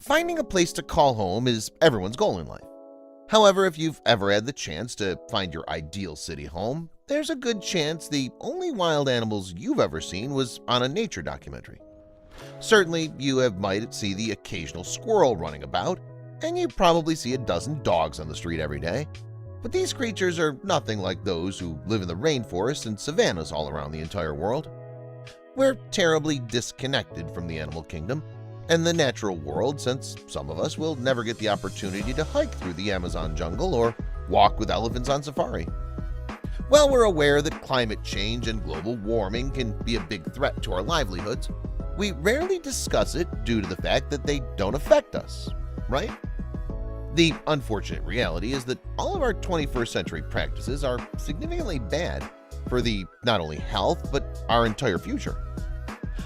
Finding a place to call home is everyone's goal in life. However, if you've ever had the chance to find your ideal city home, there's a good chance the only wild animals you've ever seen was on a nature documentary. Certainly, you might see the occasional squirrel running about, and you probably see a dozen dogs on the street every day. But these creatures are nothing like those who live in the rainforests and savannas all around the entire world. We're terribly disconnected from the animal kingdom and the natural world, since some of us will never get the opportunity to hike through the Amazon jungle or walk with elephants on safari. While we're aware that climate change and global warming can be a big threat to our livelihoods, we rarely discuss it due to the fact that they don't affect us, right? The unfortunate reality is that all of our 21st century practices are significantly bad for the not only health but our entire future.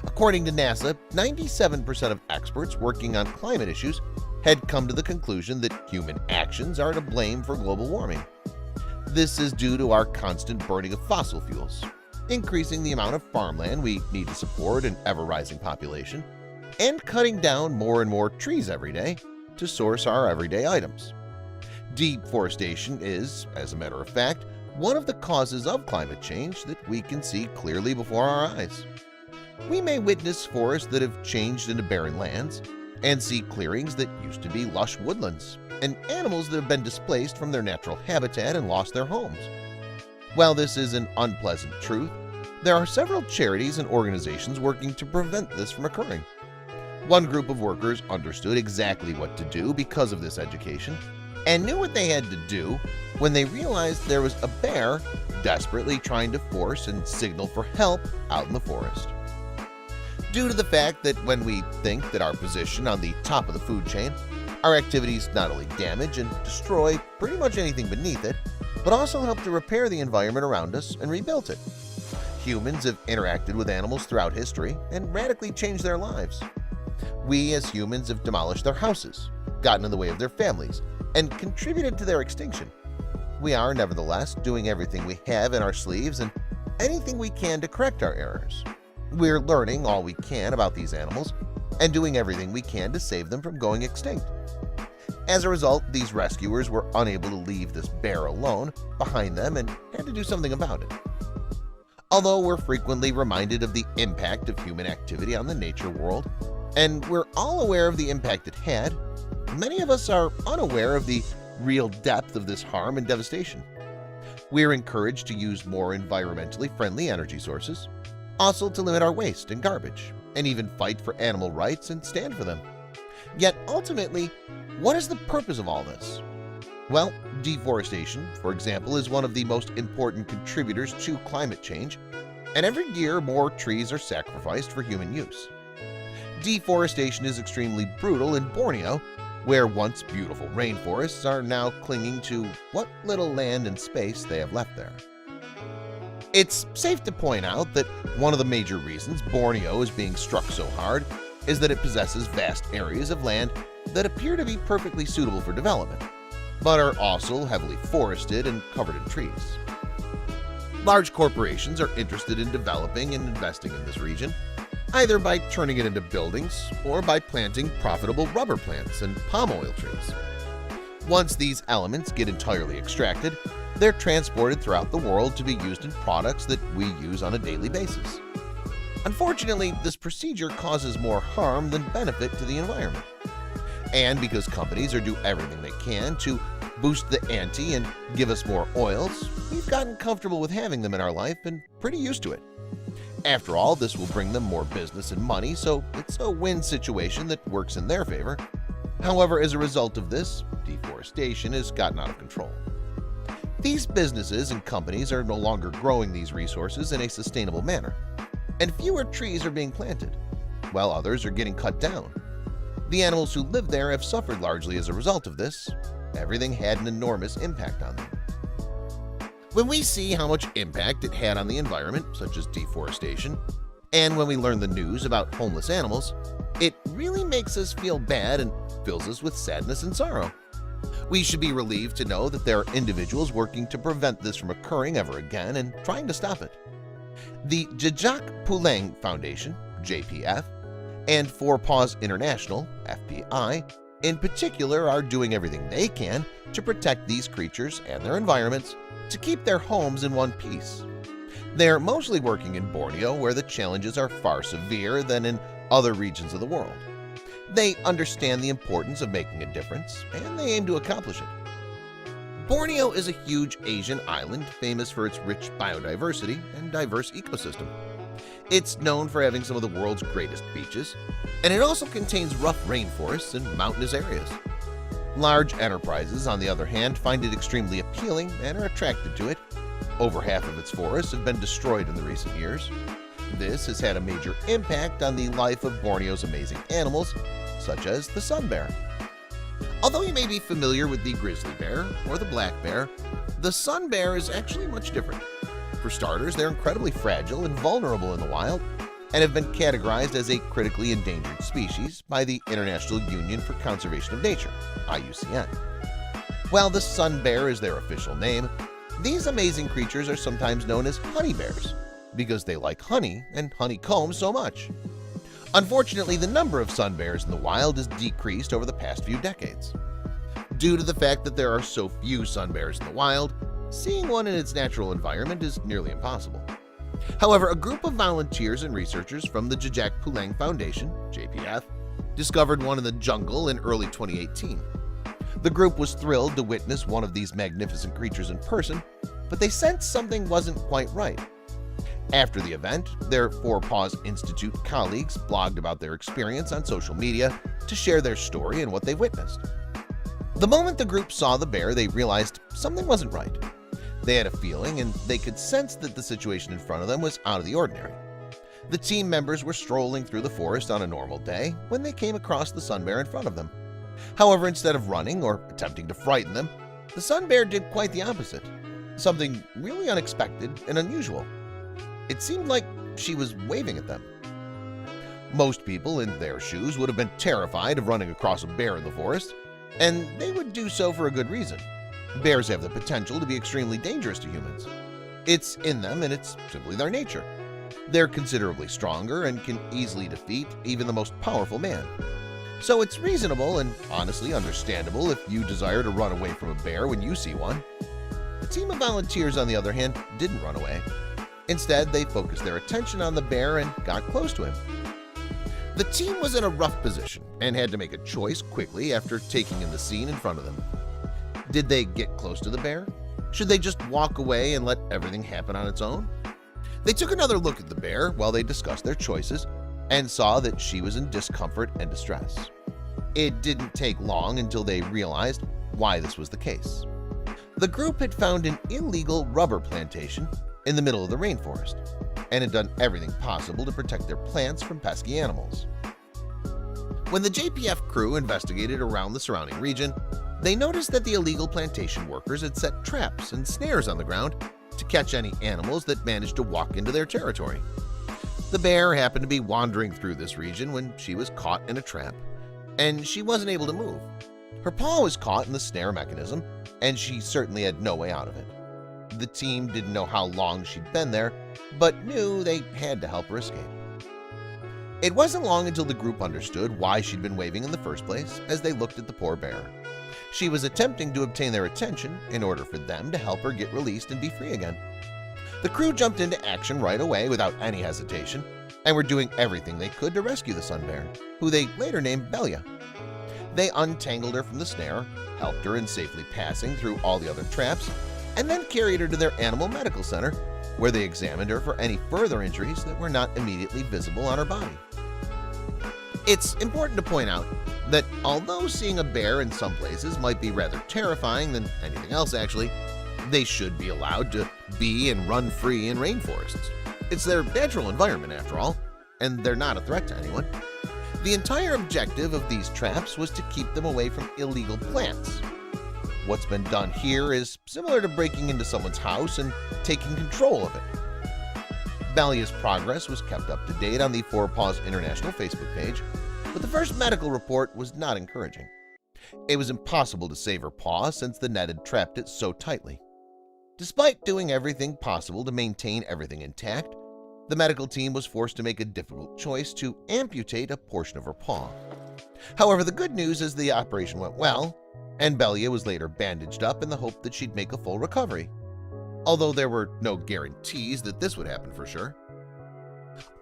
According to NASA, 97% of experts working on climate issues had come to the conclusion that human actions are to blame for global warming. This is due to our constant burning of fossil fuels, increasing the amount of farmland we need to support an ever-rising population, and cutting down more and more trees every day to source our everyday items. Deforestation is, as a matter of fact, one of the causes of climate change that we can see clearly before our eyes. We may witness forests that have changed into barren lands and see clearings that used to be lush woodlands and animals that have been displaced from their natural habitat and lost their homes. While this is an unpleasant truth, there are several charities and organizations working to prevent this from occurring. One group of workers understood exactly what to do because of this education and knew what they had to do when they realized there was a bear desperately trying to force and signal for help out in the forest. Due to the fact that when we think that our position on the top of the food chain, our activities not only damage and destroy pretty much anything beneath it, but also help to repair the environment around us and rebuild it. Humans have interacted with animals throughout history and radically changed their lives. We as humans have demolished their houses, gotten in the way of their families, and contributed to their extinction. We are, nevertheless, doing everything we have in our sleeves and anything we can to correct our errors. We're learning all we can about these animals and doing everything we can to save them from going extinct. As a result, these rescuers were unable to leave this bear alone behind them and had to do something about it. Although we're frequently reminded of the impact of human activity on the nature world, and we're all aware of the impact it had, many of us are unaware of the real depth of this harm and devastation. We're encouraged to use more environmentally friendly energy sources, also to limit our waste and garbage, and even fight for animal rights and stand for them. Yet ultimately, what is the purpose of all this? Well, deforestation, for example, is one of the most important contributors to climate change, and every year more trees are sacrificed for human use. Deforestation is extremely brutal in Borneo, where once beautiful rainforests are now clinging to what little land and space they have left there. It's safe to point out that one of the major reasons Borneo is being struck so hard is that it possesses vast areas of land that appear to be perfectly suitable for development, but are also heavily forested and covered in trees. Large corporations are interested in developing and investing in this region, either by turning it into buildings or by planting profitable rubber plants and palm oil trees. Once these elements get entirely extracted, they're transported throughout the world to be used in products that we use on a daily basis. Unfortunately, this procedure causes more harm than benefit to the environment. And because companies are doing everything they can to boost the ante and give us more oils, we've gotten comfortable with having them in our life and pretty used to it. After all, this will bring them more business and money, so it's a win situation that works in their favor. However, as a result of this, deforestation has gotten out of control. These businesses and companies are no longer growing these resources in a sustainable manner, and fewer trees are being planted, while others are getting cut down. The animals who live there have suffered largely as a result of this. Everything had an enormous impact on them. When we see how much impact it had on the environment, such as deforestation, and when we learn the news about homeless animals, it really makes us feel bad and fills us with sadness and sorrow. We should be relieved to know that there are individuals working to prevent this from occurring ever again and trying to stop it. The Jajak Puleng Foundation, JPF, and Four Paws International (FPI) in particular are doing everything they can to protect these creatures and their environments to keep their homes in one piece. They're mostly working in Borneo, where the challenges are far severe than in other regions of the world. They understand the importance of making a difference, and they aim to accomplish it. Borneo is a huge Asian island famous for its rich biodiversity and diverse ecosystem. It's known for having some of the world's greatest beaches, and it also contains rough rainforests and mountainous areas. Large enterprises, on the other hand, find it extremely appealing and are attracted to it. Over half of its forests have been destroyed in the recent years. This has had a major impact on the life of Borneo's amazing animals, such as the sun bear. Although you may be familiar with the grizzly bear or the black bear, the sun bear is actually much different. For starters, they're incredibly fragile and vulnerable in the wild and have been categorized as a critically endangered species by the International Union for Conservation of Nature (IUCN). While the sun bear is their official name, these amazing creatures are sometimes known as honey bears because they like honey and honeycomb so much. Unfortunately, the number of sun bears in the wild has decreased over the past few decades. Due to the fact that there are so few sun bears in the wild, seeing one in its natural environment is nearly impossible. However, a group of volunteers and researchers from the Jajak Pulang Foundation (JPF) discovered one in the jungle in early 2018. The group was thrilled to witness one of these magnificent creatures in person, but they sensed something wasn't quite right. After the event, their Four Paws Institute colleagues blogged about their experience on social media to share their story and what they witnessed. The moment the group saw the bear, they realized something wasn't right. They had a feeling, and they could sense that the situation in front of them was out of the ordinary. The team members were strolling through the forest on a normal day when they came across the sun bear in front of them. However, instead of running or attempting to frighten them, the sun bear did quite the opposite, something really unexpected and unusual. It seemed like she was waving at them. Most people in their shoes would have been terrified of running across a bear in the forest, and they would do so for a good reason. Bears have the potential to be extremely dangerous to humans. It's in them, and it's simply their nature. They're considerably stronger and can easily defeat even the most powerful man. So it's reasonable and honestly understandable if you desire to run away from a bear when you see one. The team of volunteers, on the other hand, didn't run away. Instead, they focused their attention on the bear and got close to him. The team was in a rough position and had to make a choice quickly after taking in the scene in front of them. Did they get close to the bear? Should they just walk away and let everything happen on its own? They took another look at the bear while they discussed their choices and saw that she was in discomfort and distress. It didn't take long until they realized why this was the case. The group had found an illegal rubber plantation in the middle of the rainforest and had done everything possible to protect their plants from pesky animals. When the JPF crew investigated around the surrounding region, they noticed that the illegal plantation workers had set traps and snares on the ground to catch any animals that managed to walk into their territory. The bear happened to be wandering through this region when she was caught in a trap, and she wasn't able to move. Her paw was caught in the snare mechanism, and she certainly had no way out of it. The team didn't know how long she'd been there, but knew they had to help her escape. It wasn't long until the group understood why she'd been waving in the first place as they looked at the poor bear. She was attempting to obtain their attention in order for them to help her get released and be free again. The crew jumped into action right away without any hesitation and were doing everything they could to rescue the sun bear, who they later named Belia. They untangled her from the snare, helped her in safely passing through all the other traps, and then carried her to their animal medical center, where they examined her for any further injuries that were not immediately visible on her body. It's important to point out that although seeing a bear in some places might be rather terrifying than anything else actually, they should be allowed to be and run free in rainforests. It's their natural environment after all, and they're not a threat to anyone. The entire objective of these traps was to keep them away from illegal plants. What's been done here is similar to breaking into someone's house and taking control of it. Belia's progress was kept up to date on the Four Paws International Facebook page, but the first medical report was not encouraging. It was impossible to save her paw since the net had trapped it so tightly. Despite doing everything possible to maintain everything intact, The medical team was forced to make a difficult choice to amputate a portion of her paw. However, the good news is the operation went well, and Belia was later bandaged up in the hope that she'd make a full recovery, although there were no guarantees that this would happen for sure.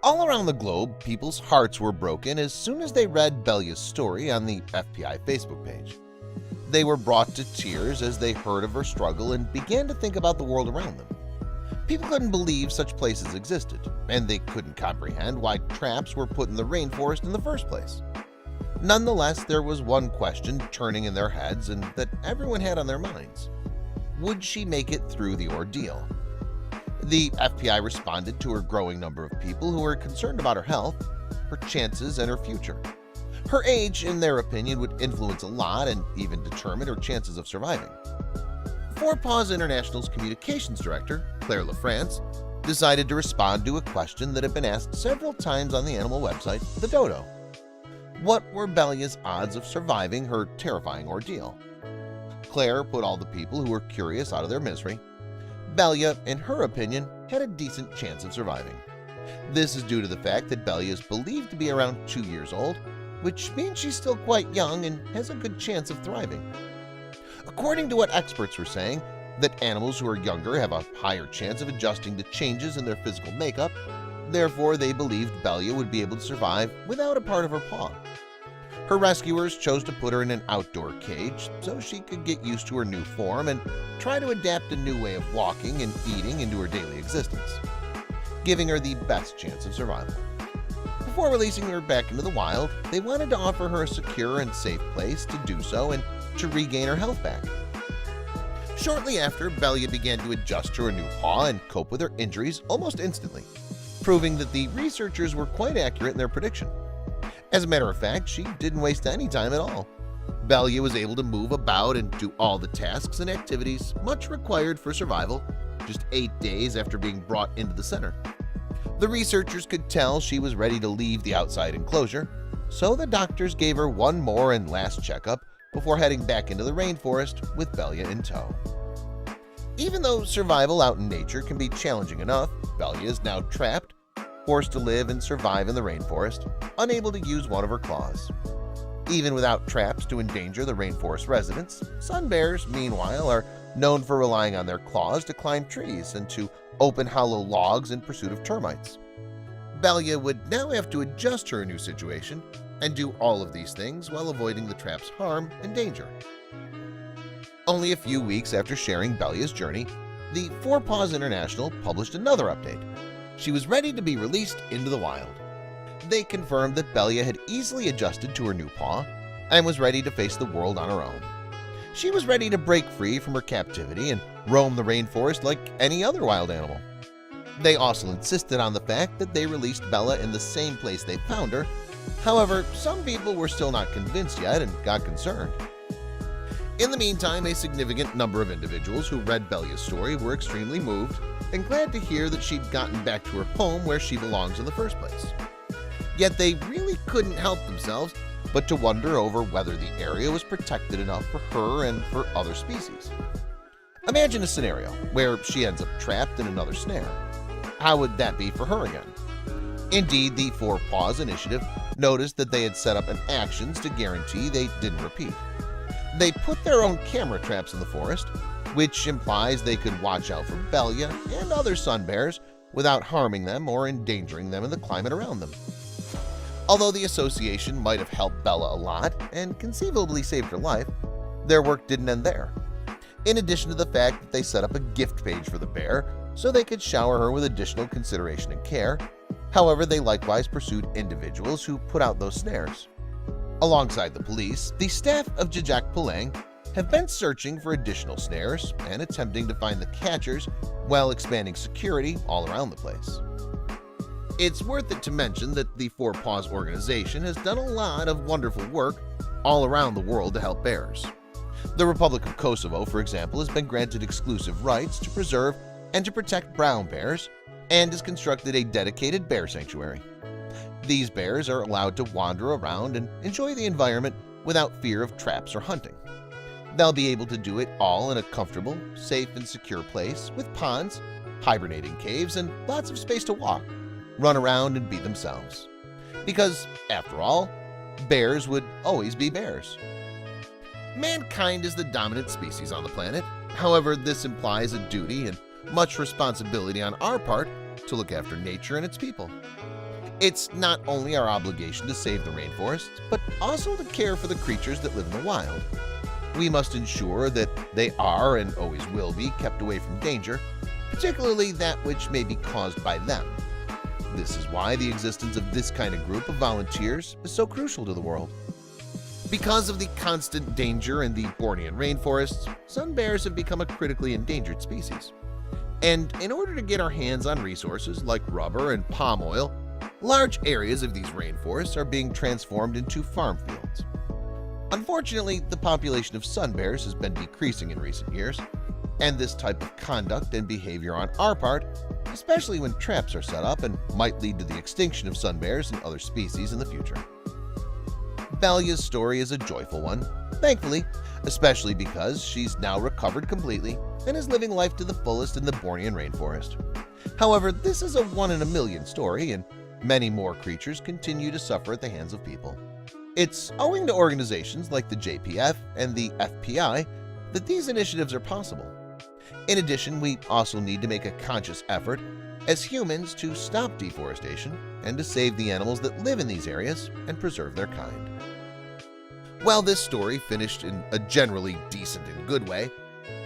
All around the globe, people's hearts were broken as soon as they read Belia's story on the FPI Facebook page. They were brought to tears as they heard of her struggle and began to think about the world around them. People couldn't believe such places existed, and they couldn't comprehend why traps were put in the rainforest in the first place. Nonetheless, there was one question turning in their heads and that everyone had on their minds. Would she make it through the ordeal? The FBI responded to her growing number of people who were concerned about her health, her chances, and her future. Her age, in their opinion, would influence a lot and even determine her chances of surviving. Four Paws International's communications director, Claire LaFrance, decided to respond to a question that had been asked several times on the animal website, The Dodo. What were Belia's odds of surviving her terrifying ordeal? Claire put all the people who were curious out of their misery. Belia, in her opinion, had a decent chance of surviving. This is due to the fact that Belia is believed to be around 2 years old, which means she's still quite young and has a good chance of thriving. According to what experts were saying, that animals who are younger have a higher chance of adjusting to changes in their physical makeup. Therefore, they believed Belia would be able to survive without a part of her paw. Her rescuers chose to put her in an outdoor cage so she could get used to her new form and try to adapt a new way of walking and eating into her daily existence, giving her the best chance of survival. Before releasing her back into the wild, they wanted to offer her a secure and safe place to do so and to regain her health back. Shortly after, Belia began to adjust to her new paw and cope with her injuries almost instantly, proving that the researchers were quite accurate in their prediction. As a matter of fact, she didn't waste any time at all. Belia was able to move about and do all the tasks and activities much required for survival just 8 days after being brought into the center. The researchers could tell she was ready to leave the outside enclosure, so the doctors gave her one more and last checkup before heading back into the rainforest with Belia in tow. Even though survival out in nature can be challenging enough, Belia is now trapped, forced to live and survive in the rainforest, unable to use one of her claws. Even without traps to endanger the rainforest residents, sun bears, meanwhile, are known for relying on their claws to climb trees and to open hollow logs in pursuit of termites. Belia would now have to adjust to her new situation and do all of these things while avoiding the trap's harm and danger. Only a few weeks after sharing Belia's journey, the Four Paws International published another update. She was ready to be released into the wild. They confirmed that Belia had easily adjusted to her new paw and was ready to face the world on her own. She was ready to break free from her captivity and roam the rainforest like any other wild animal. They also insisted on the fact that they released Bella in the same place they found her. However, some people were still not convinced yet and got concerned. In the meantime, a significant number of individuals who read Belia's story were extremely moved and glad to hear that she'd gotten back to her home where she belongs in the first place. Yet they really couldn't help themselves but to wonder over whether the area was protected enough for her and for other species. Imagine a scenario where she ends up trapped in another snare. How would that be for her again? Indeed, the Four Paws Initiative noticed that they had set up an actions to guarantee they didn't repeat. They put their own camera traps in the forest, which implies they could watch out for Belia and other sun bears without harming them or endangering them in the climate around them. Although the association might have helped Bella a lot and conceivably saved her life, their work didn't end there. In addition to the fact that they set up a gift page for the bear so they could shower her with additional consideration and care, however, they likewise pursued individuals who put out those snares. Alongside the police, the staff of yUyJfq have been searching for additional snares and attempting to find the catchers while expanding security all around the place. It's worth it to mention that the Four Paws organization has done a lot of wonderful work all around the world to help bears. The Republic of Kosovo, for example, has been granted exclusive rights to preserve and to protect brown bears and has constructed a dedicated bear sanctuary. These bears are allowed to wander around and enjoy the environment without fear of traps or hunting. They'll be able to do it all in a comfortable, safe, and secure place with ponds, hibernating caves, and lots of space to walk. run around and be themselves. Because, after all, bears would always be bears. Mankind is the dominant species on the planet. However, this implies a duty and much responsibility on our part to look after nature and its people. It's not only our obligation to save the rainforests, but also to care for the creatures that live in the wild. We must ensure that they are and always will be kept away from danger, particularly that which may be caused by them. This is why the existence of this kind of group of volunteers is so crucial to the world. Because of the constant danger in the Bornean rainforests, sun bears have become a critically endangered species. And in order to get our hands on resources like rubber and palm oil, large areas of these rainforests are being transformed into farm fields. Unfortunately, the population of sun bears has been decreasing in recent years, and this type of conduct and behavior on our part, especially when traps are set up, and might lead to the extinction of sun bears and other species in the future. Valia's story is a joyful one, thankfully, especially because she's now recovered completely and is living life to the fullest in the Bornean rainforest. However, this is a one-in-a-million story, and many more creatures continue to suffer at the hands of people. It's owing to organizations like the JPF and the FPI that these initiatives are possible. In addition, we also need to make a conscious effort as humans to stop deforestation and to save the animals that live in these areas and preserve their kind. While this story finished in a generally decent and good way,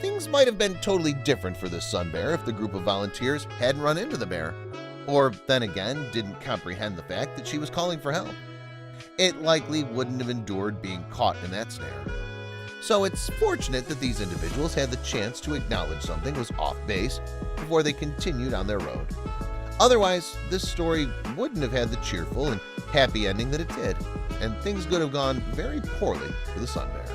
things might have been totally different for this sun bear if the group of volunteers hadn't run into the bear, or then again didn't comprehend the fact that she was calling for help. It likely wouldn't have endured being caught in that snare. So it's fortunate that these individuals had the chance to acknowledge something was off base before they continued on their road. Otherwise, this story wouldn't have had the cheerful and happy ending that it did, and things could have gone very poorly for the sun bear.